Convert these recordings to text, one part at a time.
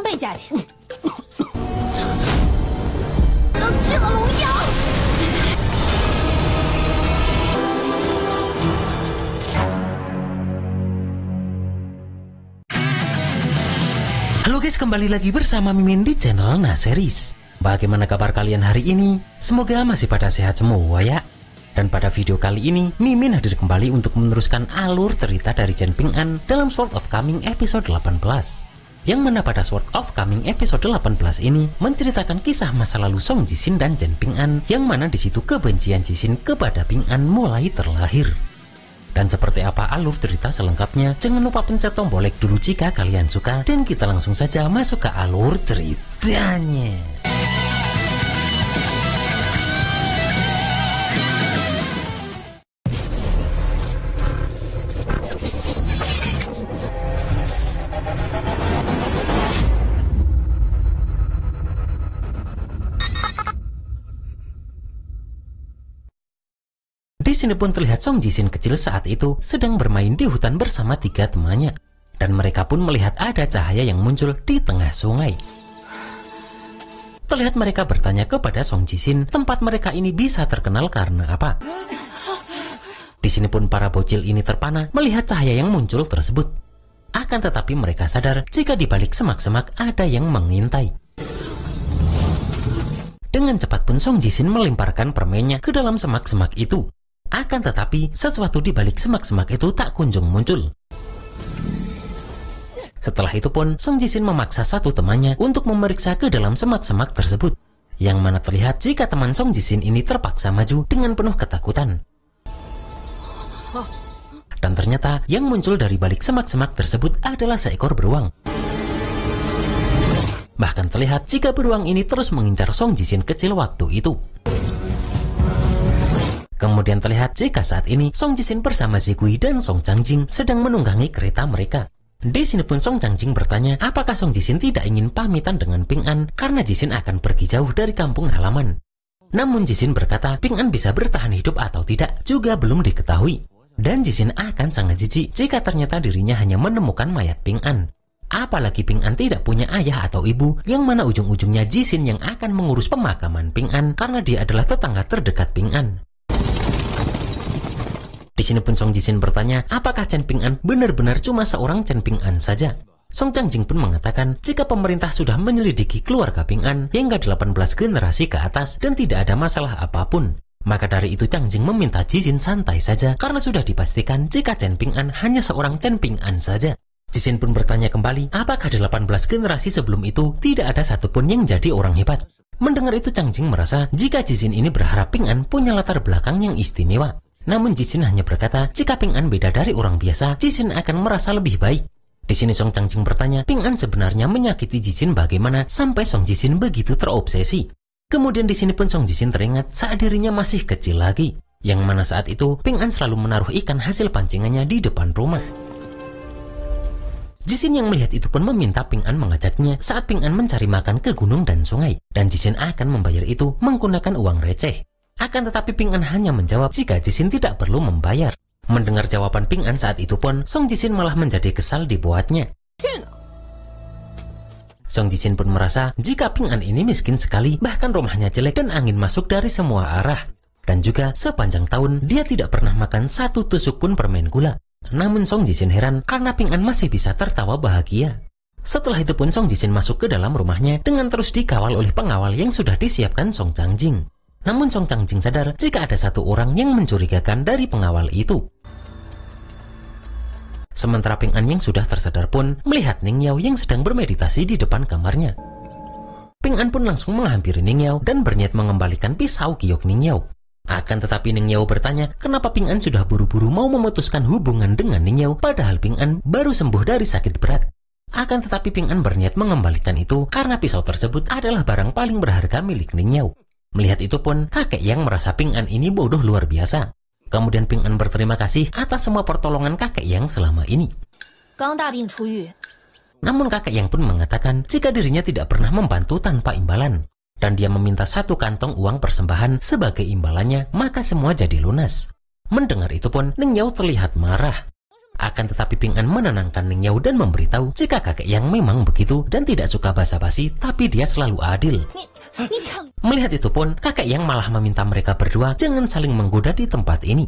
倍价钱，都去了龙阳。Halo guys, kembali lagi bersama Mimin di channel Nah Series. Bagaimana kabar kalian hari ini? Semoga masih pada sehat semua ya. Dan pada video kali ini, Mimin hadir kembali untuk meneruskan alur cerita dari Chen Ping'an dalam Sword of Coming episode 18. Yang mana pada Sword of Coming episode 18 ini menceritakan kisah masa lalu Song Jixin dan Chen Ping'an, yang mana di situ kebencian Jixin kepada Ping'an mulai terlahir. Dan seperti apa alur cerita selengkapnya, jangan lupa pencet tombol like dulu jika kalian suka, dan kita langsung saja masuk ke alur ceritanya. Di sini pun terlihat Song Jixin kecil saat itu sedang bermain di hutan bersama 3 temannya. Dan mereka pun melihat ada cahaya yang muncul di tengah sungai. Terlihat mereka bertanya kepada Song Jixin tempat mereka ini bisa terkenal karena apa. Di sini pun para bocil ini terpana melihat cahaya yang muncul tersebut. Akan tetapi mereka sadar jika di balik semak-semak ada yang mengintai. Dengan cepat pun Song Jixin melemparkan permennya ke dalam semak-semak itu. Akan tetapi, sesuatu di balik semak-semak itu tak kunjung muncul. Setelah itu pun, Song Jixin memaksa satu temannya untuk memeriksa ke dalam semak-semak tersebut. Yang mana terlihat jika teman Song Jixin ini terpaksa maju dengan penuh ketakutan. Dan ternyata, yang muncul dari balik semak-semak tersebut adalah seekor beruang. Bahkan terlihat jika beruang ini terus mengincar Song Jixin kecil waktu itu. Kemudian terlihat jika saat ini Song Jixin bersama Zigui dan Song Changjing sedang menunggangi kereta mereka. Di sini pun Song Changjing bertanya apakah Song Jixin tidak ingin pamitan dengan Ping'an karena Jixin akan pergi jauh dari kampung halaman. Namun Jixin berkata Ping'an bisa bertahan hidup atau tidak juga belum diketahui. Dan Jixin akan sangat jijik jika ternyata dirinya hanya menemukan mayat Ping'an. Apalagi Ping'an tidak punya ayah atau ibu, yang mana ujung-ujungnya Jixin yang akan mengurus pemakaman Ping'an karena dia adalah tetangga terdekat Ping'an. Di sini pun Song Jixin bertanya, apakah Chen Ping'an benar-benar cuma seorang Chen Ping'an saja? Song Changjing pun mengatakan, jika pemerintah sudah menyelidiki keluarga Ping'an hingga 18 generasi ke atas dan tidak ada masalah apapun, maka dari itu Changjing meminta Jixin santai saja karena sudah dipastikan jika Chen Ping'an hanya seorang Chen Ping'an saja. Jixin pun bertanya kembali, apakah 18 generasi sebelum itu tidak ada satupun yang jadi orang hebat? Mendengar itu Changjing merasa jika Jixin ini berharap Ping'an punya latar belakang yang istimewa. Namun Jixin hanya berkata, jika Ping'an beda dari orang biasa, Jixin akan merasa lebih baik. Di sini Song Changjing bertanya, Ping'an sebenarnya menyakiti Jixin bagaimana sampai Song Jixin begitu terobsesi. Kemudian di sini pun Song Jixin teringat saat dirinya masih kecil lagi, yang mana saat itu Ping'an selalu menaruh ikan hasil pancingannya di depan rumah. Jixin yang melihat itu pun meminta Ping'an mengajaknya saat Ping'an mencari makan ke gunung dan sungai, dan Jixin akan membayar itu menggunakan uang receh. Akan tetapi Ping'an hanya menjawab jika Jixin tidak perlu membayar. Mendengar jawaban Ping'an saat itu pun, Song Jixin malah menjadi kesal dibuatnya. Song Jixin pun merasa jika Ping'an ini miskin sekali, bahkan rumahnya jelek dan angin masuk dari semua arah. Dan juga sepanjang tahun dia tidak pernah makan satu tusuk pun permen gula. Namun Song Jixin heran karena Ping'an masih bisa tertawa bahagia. Setelah itu pun Song Jixin masuk ke dalam rumahnya dengan terus dikawal oleh pengawal yang sudah disiapkan Song Changjing. Namun Song Changjing sadar jika ada satu orang yang mencurigakan dari pengawal itu. Sementara Ping'an yang sudah tersadar pun melihat Ning Yao yang sedang bermeditasi di depan kamarnya. Ping'an pun langsung menghampiri Ning Yao dan berniat mengembalikan pisau giok Ning Yao. Akan tetapi Ning Yao bertanya kenapa Ping'an sudah buru-buru mau memutuskan hubungan dengan Ning Yao padahal Ping'an baru sembuh dari sakit berat. Akan tetapi Ping'an berniat mengembalikan itu karena pisau tersebut adalah barang paling berharga milik Ning Yao. Melihat itu pun, kakek yang merasa Ping'an ini bodoh luar biasa. Kemudian Ping'an berterima kasih atas semua pertolongan kakek yang selama ini. Namun kakek yang pun mengatakan jika dirinya tidak pernah membantu tanpa imbalan. Dan dia meminta satu kantong uang persembahan sebagai imbalannya, maka semua jadi lunas. Mendengar itu pun, Ning Yao terlihat marah. Akan tetapi Ping An menenangkan Ning Yao dan memberitahu jika kakek yang memang begitu dan tidak suka basa-basi, tapi dia selalu adil. Melihat itu pun, kakek yang malah meminta mereka berdua jangan saling menggoda di tempat ini.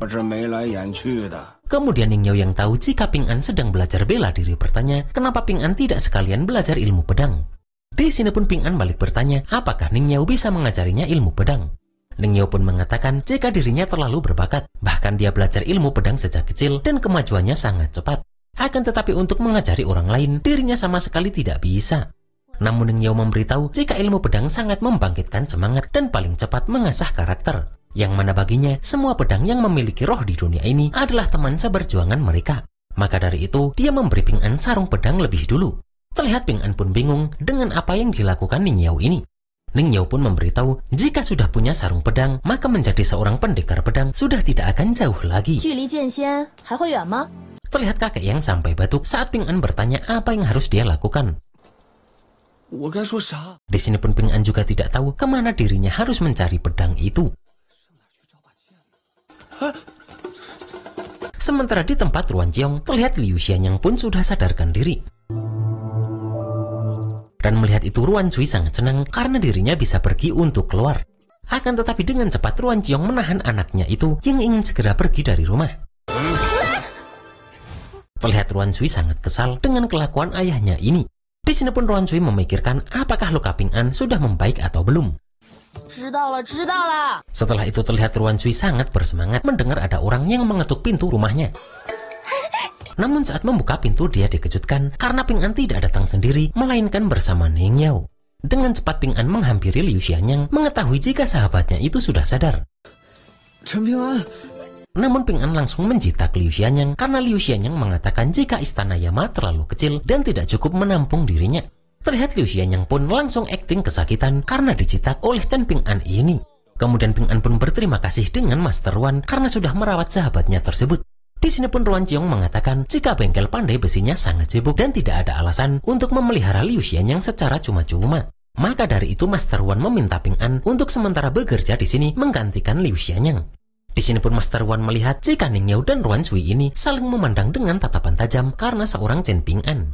Kemudian Ning Yao yang tahu jika Ping An sedang belajar bela diri bertanya, kenapa Ping An tidak sekalian belajar ilmu pedang? Di sini pun Ping An balik bertanya, apakah Ning Yao bisa mengajarinya ilmu pedang? Ning Yao pun mengatakan jika dirinya terlalu berbakat, bahkan dia belajar ilmu pedang sejak kecil dan kemajuannya sangat cepat. Akan tetapi untuk mengajari orang lain, dirinya sama sekali tidak bisa. Namun Ning Yao memberitahu jika ilmu pedang sangat membangkitkan semangat dan paling cepat mengasah karakter. Yang mana baginya, semua pedang yang memiliki roh di dunia ini adalah teman seberjuangan mereka. Maka dari itu, dia memberi Ping An sarung pedang lebih dulu. Terlihat Ping An pun bingung dengan apa yang dilakukan Ning Yao ini. Ning Yao pun memberitahu jika sudah punya sarung pedang, maka menjadi seorang pendekar pedang sudah tidak akan jauh lagi. Terlihat kakek yang sampai batuk saat Ping An bertanya apa yang harus dia lakukan. Di sini pun Ping An juga tidak tahu kemana dirinya harus mencari pedang itu. Sementara di tempat Ruan Jiong, terlihat Liu Xianyang pun sudah sadarkan diri. Dan melihat itu Ruan Cui sangat senang karena dirinya bisa pergi untuk keluar. Akan tetapi dengan cepat Ruan Jiong menahan anaknya itu yang ingin segera pergi dari rumah. Terlihat Ruan Cui sangat kesal dengan kelakuan ayahnya ini. Di sini pun Ruan Cui memikirkan apakah luka Ping An sudah membaik atau belum. Setelah itu terlihat Ruan Cui sangat bersemangat mendengar ada orang yang mengetuk pintu rumahnya. Namun saat membuka pintu dia dikejutkan karena Ping An tidak datang sendiri, melainkan bersama Ning Yao. Dengan cepat Ping An menghampiri Liu Xianyang mengetahui jika sahabatnya itu sudah sadar. Namun Ping An langsung menjitak Liu Xianyang karena Liu Xianyang mengatakan jika istana Yama terlalu kecil dan tidak cukup menampung dirinya. Terlihat Liu Xianyang pun langsung akting kesakitan karena dijitak oleh Chen Ping An ini. Kemudian Ping An pun berterima kasih dengan Master Ruan karena sudah merawat sahabatnya tersebut. Di sini pun Ruan Jiong mengatakan jika bengkel pandai besinya sangat sibuk dan tidak ada alasan untuk memelihara Liu Xianyang secara cuma-cuma. Maka dari itu Master Ruan meminta Ping An untuk sementara bekerja di sini menggantikan Liu Xianyang. Di sini pun Master Ruan melihat jika Ning Yao dan Ruan Cui ini saling memandang dengan tatapan tajam karena seorang Chen Ping An.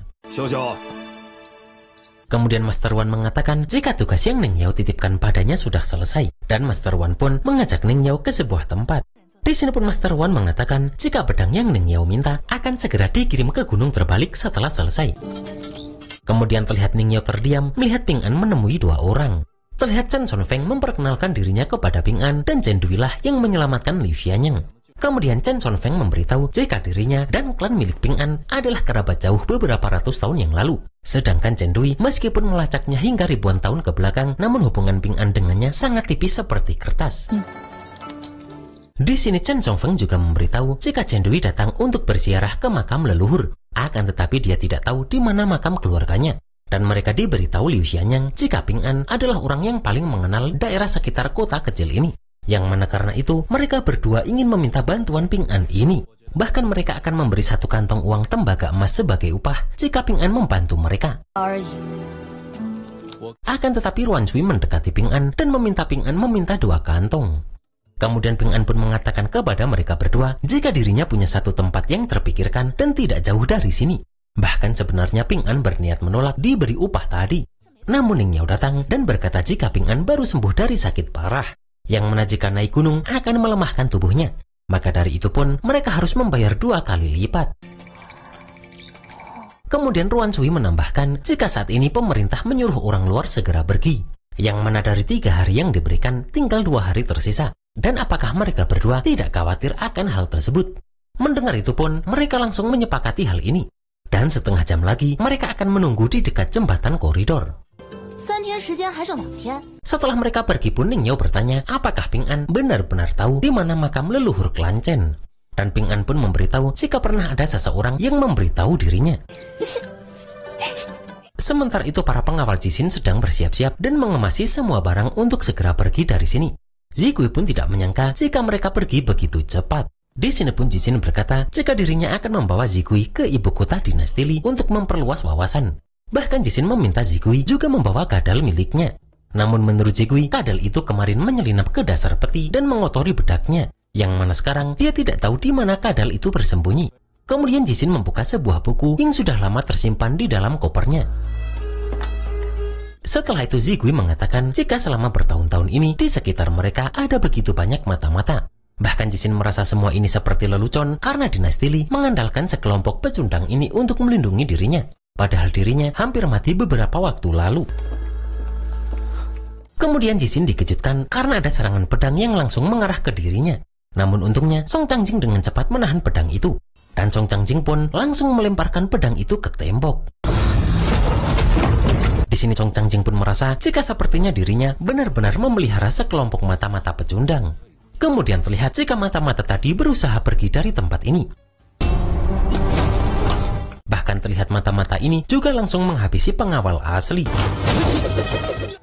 Kemudian Master Ruan mengatakan jika tugas yang Ning Yao titipkan padanya sudah selesai, dan Master Ruan pun mengajak Ning Yao ke sebuah tempat. Di sini pun Master Ruan mengatakan jika pedang yang Ning Yao minta akan segera dikirim ke gunung terbalik setelah selesai. Kemudian terlihat Ning Yao terdiam melihat Ping An menemui dua orang. Terlihat Chen Sonfeng memperkenalkan dirinya kepada Ping An dan Chen Dui lah yang menyelamatkan Liu Xianyang. Kemudian Chen Sonfeng memberitahu jika dirinya dan klan milik Ping An adalah kerabat jauh beberapa ratus tahun yang lalu. Sedangkan Chen Dui meskipun melacaknya hingga ribuan tahun ke belakang, namun hubungan Ping An dengannya sangat tipis seperti kertas. Di sini Chen Sonfeng juga memberitahu jika Chen Dui datang untuk berziarah ke makam leluhur. Akan tetapi dia tidak tahu di mana makam keluarganya. Dan mereka diberitahu Liu Xianyang jika Ping An adalah orang yang paling mengenal daerah sekitar kota kecil ini. Yang mana karena itu mereka berdua ingin meminta bantuan Ping An ini. Bahkan mereka akan memberi satu kantong uang tembaga emas sebagai upah jika Ping An membantu mereka. Akan tetapi Ruan Cui mendekati Ping An dan meminta Ping An meminta 2 kantong. Kemudian Ping An pun mengatakan kepada mereka berdua jika dirinya punya satu tempat yang terpikirkan dan tidak jauh dari sini. Bahkan sebenarnya Ping An berniat menolak diberi upah tadi. Namun Ning Yao datang dan berkata jika Ping An baru sembuh dari sakit parah, yang mana jika naik gunung akan melemahkan tubuhnya. Maka dari itu pun mereka harus membayar 2 kali lipat. Kemudian Ruan Cui menambahkan jika saat ini pemerintah menyuruh orang luar segera pergi. Yang mana dari 3 hari yang diberikan tinggal 2 hari tersisa. Dan apakah mereka berdua tidak khawatir akan hal tersebut? Mendengar itu pun mereka langsung menyepakati hal ini. Dan setengah jam lagi mereka akan menunggu di dekat jembatan koridor. Setelah mereka pergi pun Ning Yao bertanya apakah Ping An benar-benar tahu di mana makam leluhur klan Chen. Dan Ping An pun memberitahu jika pernah ada seseorang yang memberitahu dirinya. Sementara itu para pengawal Jixin sedang bersiap-siap dan mengemasi semua barang untuk segera pergi dari sini. Zigui pun tidak menyangka jika mereka pergi begitu cepat. Di sini pun Jixin berkata jika dirinya akan membawa Zigui ke ibu kota dinasti Li untuk memperluas wawasan. Bahkan Jixin meminta Zigui juga membawa kadal miliknya. Namun menurut Zigui, kadal itu kemarin menyelinap ke dasar peti dan mengotori bedaknya. Yang mana sekarang dia tidak tahu di mana kadal itu bersembunyi. Kemudian Jixin membuka sebuah buku yang sudah lama tersimpan di dalam kopernya. Setelah itu Zigui mengatakan jika selama bertahun-tahun ini di sekitar mereka ada begitu banyak mata-mata. Bahkan Jixin merasa semua ini seperti lelucon karena dinasti Li mengandalkan sekelompok pecundang ini untuk melindungi dirinya. Padahal dirinya hampir mati beberapa waktu lalu. Kemudian Jixin dikejutkan karena ada serangan pedang yang langsung mengarah ke dirinya. Namun untungnya Song Changjing dengan cepat menahan pedang itu. Dan Song Changjing pun langsung melemparkan pedang itu ke tembok. Di sini Song Changjing pun merasa jika sepertinya dirinya benar-benar memelihara sekelompok mata-mata pecundang. Kemudian terlihat jika mata-mata tadi berusaha pergi dari tempat ini. Bahkan terlihat mata-mata ini juga langsung menghabisi pengawal asli.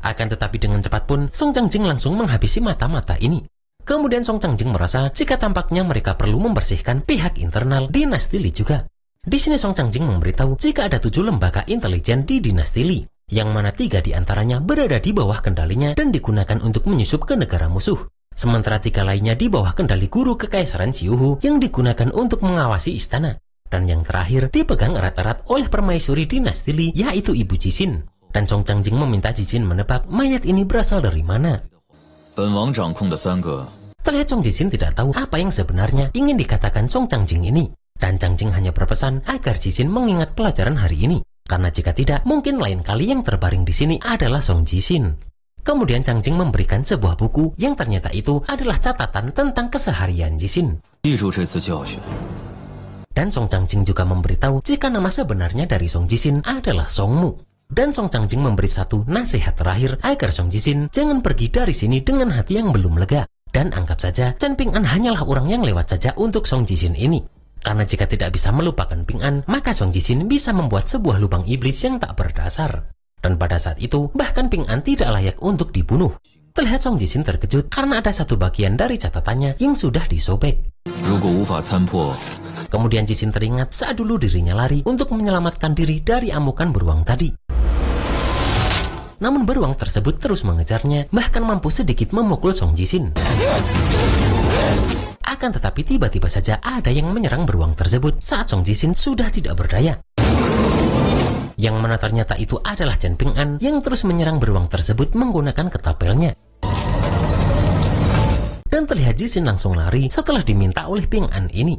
Akan tetapi dengan cepat pun Song Changjing langsung menghabisi mata-mata ini. Kemudian Song Changjing merasa jika tampaknya mereka perlu membersihkan pihak internal dinasti Li juga. Di sini Song Changjing memberitahu jika ada 7 lembaga intelijen di dinasti Li, yang mana 3 diantaranya berada di bawah kendalinya dan digunakan untuk menyusup ke negara musuh. Sementara 3 lainnya di bawah kendali guru kekaisaran Xiuhu yang digunakan untuk mengawasi istana. Dan yang terakhir dipegang erat-erat oleh permaisuri dinasti Li, yaitu Ibu Jixin. Dan Song Changjing meminta Jixin menebak mayat ini berasal dari mana. Terlihat Song Jixin tidak tahu apa yang sebenarnya ingin dikatakan Song Changjing ini. Dan Changjing hanya berpesan agar Jixin mengingat pelajaran hari ini. Karena jika tidak, mungkin lain kali yang terbaring di sini adalah Song Jixin. Kemudian Changjing memberikan sebuah buku yang ternyata itu adalah catatan tentang keseharian Jixin. Dan Song Changjing juga memberitahu jika nama sebenarnya dari Song Jixin adalah Song Mu. Dan Song Changjing memberi satu nasihat terakhir agar Song Jixin jangan pergi dari sini dengan hati yang belum lega. Dan anggap saja Chen Ping'an hanyalah orang yang lewat saja untuk Song Jixin ini. Karena jika tidak bisa melupakan Ping'an, maka Song Jixin bisa membuat sebuah lubang iblis yang tak berdasar. Dan pada saat itu, bahkan Ping'an tidak layak untuk dibunuh. Terlihat Song Jixin terkejut karena ada satu bagian dari catatannya yang sudah disobek. Kemudian Jixin teringat saat dulu dirinya lari untuk menyelamatkan diri dari amukan beruang tadi. Namun beruang tersebut terus mengejarnya, bahkan mampu sedikit memukul Song Jixin. Akan tetapi tiba-tiba saja ada yang menyerang beruang tersebut saat Song Jixin sudah tidak berdaya. Yang mana ternyata itu adalah Chen Ping'an yang terus menyerang beruang tersebut menggunakan ketapelnya. Dan terlihat Jixin langsung lari setelah diminta oleh Ping'an ini.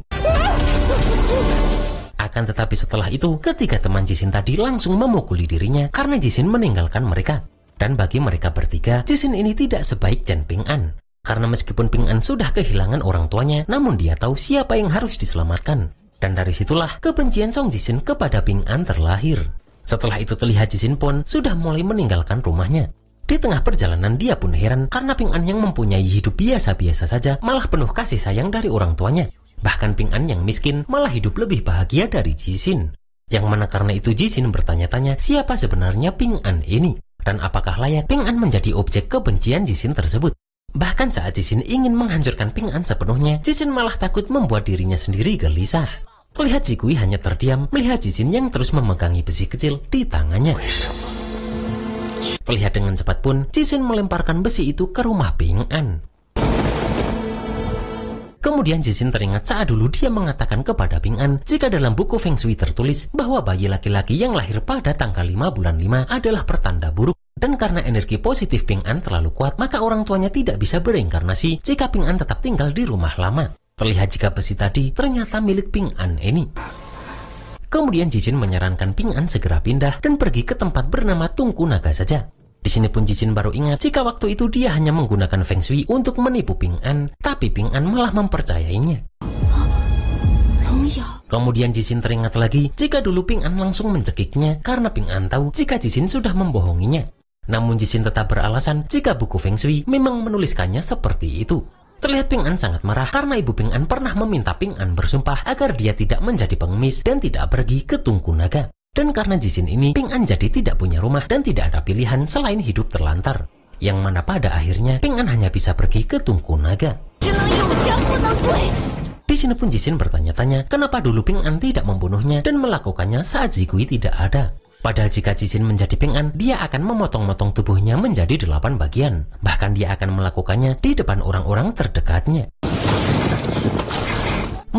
Akan tetapi setelah itu, ketiga teman Jixin tadi langsung memukuli dirinya karena Jixin meninggalkan mereka. Dan bagi mereka bertiga, Jixin ini tidak sebaik Chen Ping'an. Karena meskipun Ping'an sudah kehilangan orang tuanya, namun dia tahu siapa yang harus diselamatkan. Dan dari situlah kebencian Song Jixin kepada Ping'an terlahir. Setelah itu terlihat Jixin pun sudah mulai meninggalkan rumahnya. Di tengah perjalanan dia pun heran karena Ping'an yang mempunyai hidup biasa-biasa saja malah penuh kasih sayang dari orang tuanya. Bahkan Ping'an yang miskin malah hidup lebih bahagia dari Jixin. Yang mana karena itu Jixin bertanya-tanya siapa sebenarnya Ping'an ini. Dan apakah layak Ping'an menjadi objek kebencian Jixin tersebut. Bahkan saat Jixin ingin menghancurkan Ping'an sepenuhnya, Jixin malah takut membuat dirinya sendiri gelisah. Terlihat Zigui hanya terdiam melihat Jixin yang terus memegangi besi kecil di tangannya. Terlihat dengan cepat pun Jixin melemparkan besi itu ke rumah Ping'an. Kemudian Jixin teringat saat dulu dia mengatakan kepada Ping'an jika dalam buku Feng Shui tertulis bahwa bayi laki-laki yang lahir pada tanggal 5 bulan 5 adalah pertanda buruk. Dan karena energi positif Ping'an terlalu kuat, maka orang tuanya tidak bisa bereinkarnasi jika Ping'an tetap tinggal di rumah lama. Terlihat jika besi tadi ternyata milik Ping'an ini. Kemudian Jixin menyarankan Ping'an segera pindah dan pergi ke tempat bernama Tungku Naga saja. Di sini pun Jixin baru ingat jika waktu itu dia hanya menggunakan Feng Shui untuk menipu Ping'an, tapi Ping'an malah mempercayainya. Kemudian Jixin teringat lagi jika dulu Ping'an langsung mencekiknya karena Ping'an tahu jika Jixin sudah membohonginya. Namun Jixin tetap beralasan jika buku Feng Shui memang menuliskannya seperti itu. Terlihat Ping'an sangat marah karena ibu Ping'an pernah meminta Ping'an bersumpah agar dia tidak menjadi pengemis dan tidak pergi ke Tungku Naga. Dan karena Jixin ini, Ping'an jadi tidak punya rumah dan tidak ada pilihan selain hidup terlantar. Yang mana pada akhirnya Ping'an hanya bisa pergi ke Tungku Naga. Di sini pun Jixin bertanya-tanya kenapa dulu Ping'an tidak membunuhnya dan melakukannya saat Zigui tidak ada. Padahal jika Jixin menjadi Ping'an, dia akan memotong-motong tubuhnya menjadi 8 bagian. Bahkan dia akan melakukannya di depan orang-orang terdekatnya.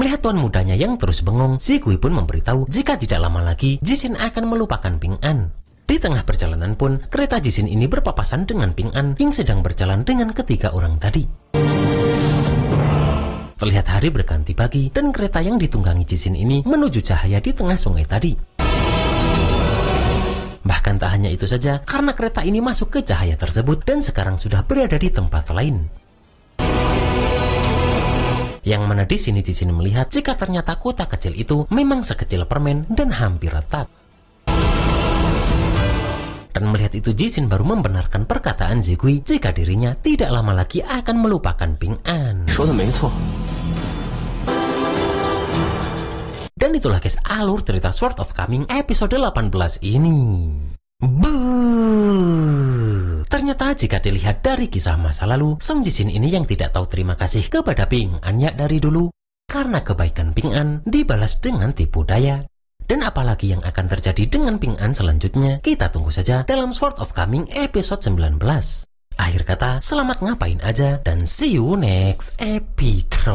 Melihat tuan mudanya yang terus bengong, Zigui pun memberitahu jika tidak lama lagi Jishin akan melupakan Ping An. Di tengah perjalanan pun, kereta Jishin ini berpapasan dengan Ping An yang sedang berjalan dengan ketiga orang tadi. Terlihat hari berganti pagi dan kereta yang ditunggangi Jishin ini menuju cahaya di tengah sungai tadi. Bahkan tak hanya itu saja, karena kereta ini masuk ke cahaya tersebut dan sekarang sudah berada di tempat lain. Yang mana di sini Jishin melihat jika ternyata kota kecil itu memang sekecil permen dan hampir retak. Dan melihat itu Jishin baru membenarkan perkataan Zigui jika dirinya tidak lama lagi akan melupakan Ping An. Dan itulah guys alur cerita Sword of Kami episode 18 ini. Ternyata jika dilihat dari kisah masa lalu, Song Jishin ini yang tidak tahu terima kasih kepada Ping An ya dari dulu. Karena kebaikan Ping An dibalas dengan tipu daya. Dan apalagi yang akan terjadi dengan Ping An selanjutnya, kita tunggu saja dalam Sword of Kami episode 19. Akhir kata, selamat ngapain aja dan see you next episode.